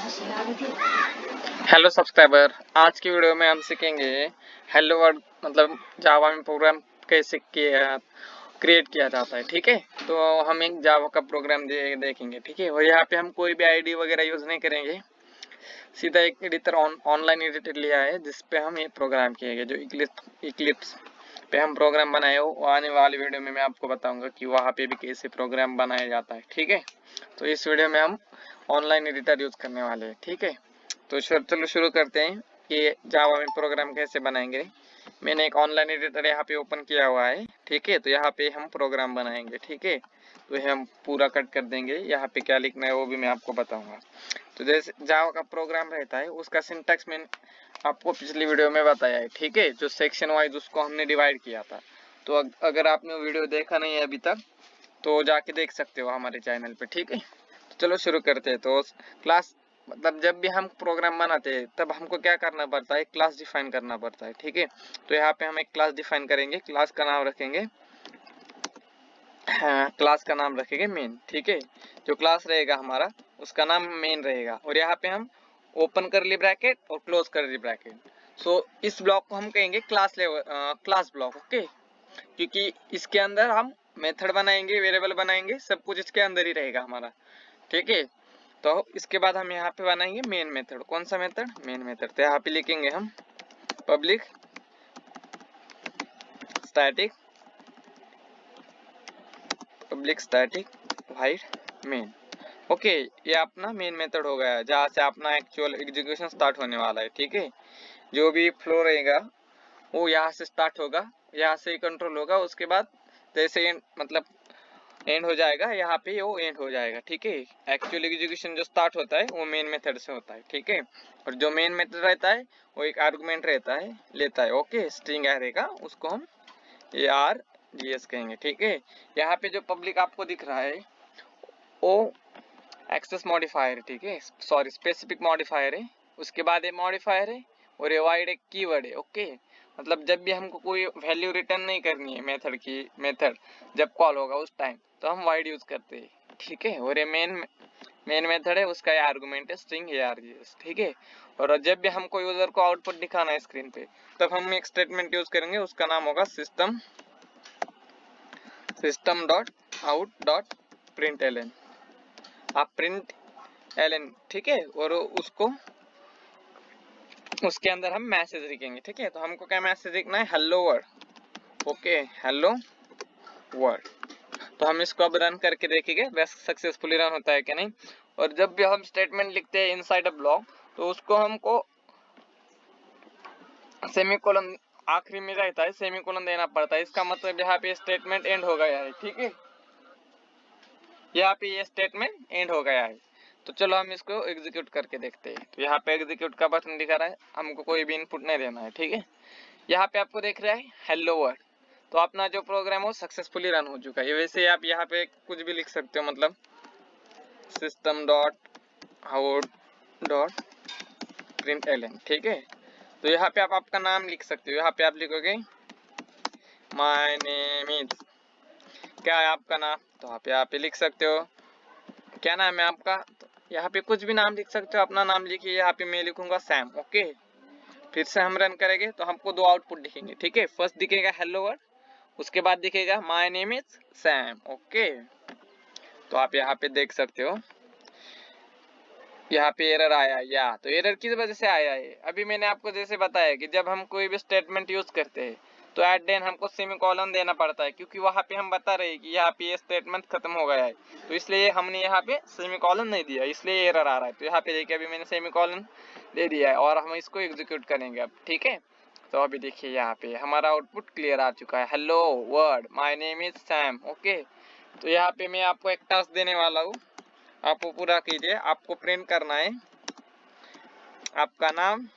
Hello subscriber, आज की video में हम सीखेंगे हेलो वर्ल्ड मतलब जावा में प्रोग्राम कैसे क्रिएट किया जाता है। ठीक है, तो हम एक जावा का प्रोग्राम देखेंगे। ठीक है, और यहाँ पे हम कोई भी आईडी वगैरह यूज नहीं करेंगे, सीधा एक एडिटर ऑनलाइन एडिटर लिया है जिसपे हम ये प्रोग्राम किएंगे। जो इक्लिप्स पे हम प्रोग्राम बनाए हो, वो आने वाली वीडियो में मैं आपको बताऊंगा कि वहाँ पे भी कैसे प्रोग्राम बनाया जाता है। ठीक है, तो इस वीडियो में हम ऑनलाइन एडिटर यूज करने वाले हैं। ठीक है, तो चलो शुरू करते हैं कि जावा में प्रोग्राम कैसे बनाएंगे। मैंने एक ऑनलाइन एडिटर यहाँ पे ओपन किया हुआ है। ठीक है, तो यहाँ पे हम प्रोग्राम बनाएंगे। ठीक है, तो हम पूरा कट कर देंगे। यहाँ पे क्या लिखना है वो भी मैं आपको बताऊंगा। तो जैसे जावा का प्रोग्राम रहता है उसका सिंटैक्स मैंने आपको पिछली वीडियो में बताया है। ठीक है, जो सेक्शन वाइज उसको हमने डिवाइड किया था। तो अगर आपने वो वीडियो देखा नहीं है अभी तक तो जाके देख सकते हो हमारे चैनल पे। ठीक है, तो चलो शुरू करते हैं। तो क्लास मतलब जब भी हम प्रोग्राम बनाते हैं तब हमको क्या करना पड़ता है, क्लास डिफाइन करना पड़ता है। ठीक है, तो यहाँ पे हम एक क्लास डिफाइन करेंगे। क्लास का नाम रखेंगे क्लास का नाम रखेंगे मेन। ठीक है, जो क्लास रहेगा हमारा उसका नाम मेन रहेगा। और यहाँ पे हम ओपन करली ब्रैकेट और क्लोज करली ब्रैकेट। सो इस ब्लॉक को हम कहेंगे class level class block. Okay, क्योंकि इसके अंदर हम मेथड बनाएंगे, वेरिएबल बनाएंगे, सब कुछ इसके अंदर ही रहेगा हमारा। ठीक है, तो इसके बाद हम यहाँ पे बनाएंगे मेन मेथड। कौन सा मेथड? Main method. तो यहाँ पे लिखेंगे हम public static wide main. Okay, ये अपना मेन मेथड हो गया जहाँ से अपना एक्चुअल एग्जीक्यूशन स्टार्ट होने वाला है। ठीक है, जो भी फ्लो रहेगा वो यहाँ से स्टार्ट होगा, यहाँ से कंट्रोल होगा, उसके बाद जैसे मतलब एंड हो जाएगा यहाँ पे वो एंड हो जाएगा। ठीक है, एक्चुअल एग्जीक्यूशन जो स्टार्ट होता है वो मेन मेथड से होता है। ठीक है, और जो मेन मेथड रहता है वो एक आर्गुमेंट रहता है, लेता है। ओके, स्ट्रिंग एरे का, उसको हम ARGS कहेंगे। ठीक है, यहाँ पे जो पब्लिक आपको दिख रहा है वो एक्सेस मॉडिफायर। ठीक है, सॉरी स्पेसिफिक मॉडिफायर है। उसके बाद ये मॉडिफायर है और ये वाइड एक कीवर्ड है। ओके, मतलब जब भी हमको कोई वैल्यू रिटर्न नहीं करनी है मेथड जब कॉल होगा उस टाइम तो हम वाइड यूज करते हैं। ठीक है, और ये मेन मेथड है, उसका ये आर्गुमेंट है स्ट्रिंग ARGS। ठीक है, और जब भी हमको यूजर को आउटपुट दिखाना है स्क्रीन पे तब हम एक स्टेटमेंट यूज करेंगे, उसका नाम होगा system dot out dot print ln. आप प्रिंट एलन, ठीक है, और उसके अंदर हम मैसेज लिखेंगे। ठीक है, तो हमको क्या मैसेज लिखना है? Hello world. Okay, hello world. तो हम इसको अब रन करके देखेंगे वैसे सक्सेसफुली रन होता है कि नहीं। और जब भी हम स्टेटमेंट लिखते हैं इनसाइड अ ब्लॉक तो उसको हमको सेमीकोलन आखिरी में रहता है, सेमीकोलन देना पड़ता है। इसका मतलब यहाँ पे स्टेटमेंट एंड हो गया है। ठीक है, यहाँ पे ये स्टेटमेंट एंड हो गया है। तो चलो हम इसको एग्जीक्यूट करके देखते हैं। तो यहाँ पे एग्जीक्यूट का बटन दिखा रहा है, हमको कोई भी इनपुट नहीं देना है। ठीक है, यहाँ पे आपको देख रहा है हेलो वर्ल्ड। तो अपना जो प्रोग्राम हो सक्सेसफुली रन हो चुका है। वैसे आप यहाँ पे कुछ भी लिख सकते हो, मतलब system dot out dot print ln. ठीक है, तो यहाँ पे आप आपका नाम लिख सकते हो। यहाँ पे आप लिखोगे माय नेम इज, क्या है आपका नाम, तो आप यहाँ पे लिख सकते हो क्या नाम है आपका। तो यहाँ पे कुछ भी नाम लिख सकते हो, अपना नाम लिखिए। यहाँ पे मैं लिखूंगा सैम। ओके, फिर से हम रन करेंगे तो हमको दो आउटपुट दिखेंगे। ठीक है, फर्स्ट दिखेगा हेलो वर्ल्ड, उसके बाद दिखेगा my name is Sam. Okay, तो आप यहाँ पे देख सकते हो यहाँ पे एरर आया है। या तो एरर किस वजह से आया है, अभी मैंने आपको जैसे बताया कि जब हम कोई भी स्टेटमेंट यूज करते हैं तो एट देन हमको सेमीकोलन देना पड़ता है, क्योंकि वहाँ पे हम बता रहे हैं कि यहाँ पे ये स्टेटमेंट खत्म हो गया है। तो इसलिए हमने यहाँ पे सेमीकोलन नहीं दिया, इसलिए एरर आ रहा है। तो यहाँ पे देखिए अभी मैंने सेमीकोलन दे दिया है और हम इसको एग्जीक्यूट करेंगे अब। ठीक है, तो अभी देखिए यहाँ पे हमारा आउटपुट क्लियर आ चुका है, hello world my name is Sam. Okay, तो यहाँ पे मैं आपको एक टास्क देने वाला हूँ, आप वो पूरा कीजिए। आपको प्रिंट करना है आपका नाम,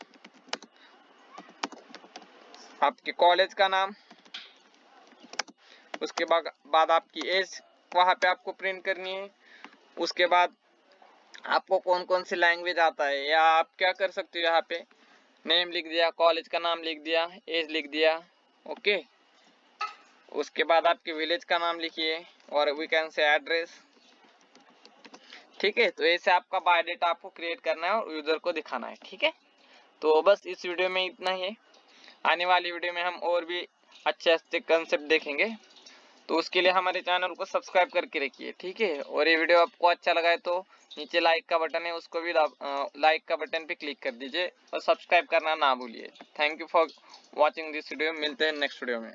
आपके कॉलेज का नाम, उसके बाद आपकी एज वहाँ पे आपको प्रिंट करनी है। उसके बाद आपको कौन कौन सी लैंग्वेज आता है, या आप क्या कर सकते हो, यहाँ पे नेम लिख दिया, कॉलेज का नाम लिख दिया, एज लिख दिया। ओके, उसके बाद आपके विलेज का नाम लिखिए और वी कैन से एड्रेस। ठीक है। तो ऐसे आपका बायोडाटा आपको क्रिएट करना है और यूजर को दिखाना है। ठीक है, तो बस इस वीडियो में इतना ही है। आने वाली वीडियो में हम और भी अच्छे अच्छे कंसेप्ट देखेंगे, तो उसके लिए हमारे चैनल को सब्सक्राइब करके रखिए। ठीक है, और ये वीडियो आपको अच्छा लगा है तो नीचे लाइक का बटन है, उसको भी लाइक का बटन पे क्लिक कर दीजिए और सब्सक्राइब करना ना भूलिए। Thank you for watching this video. मिलते हैं नेक्स्ट वीडियो में।